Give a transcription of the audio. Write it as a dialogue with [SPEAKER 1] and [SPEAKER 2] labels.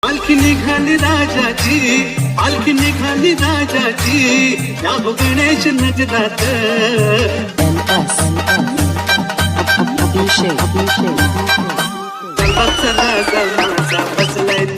[SPEAKER 1] पालखी निघाली राजाची, पालखी निघाली राजाची, या हो गणेश नजरात. चला चला जमाचा बसलाय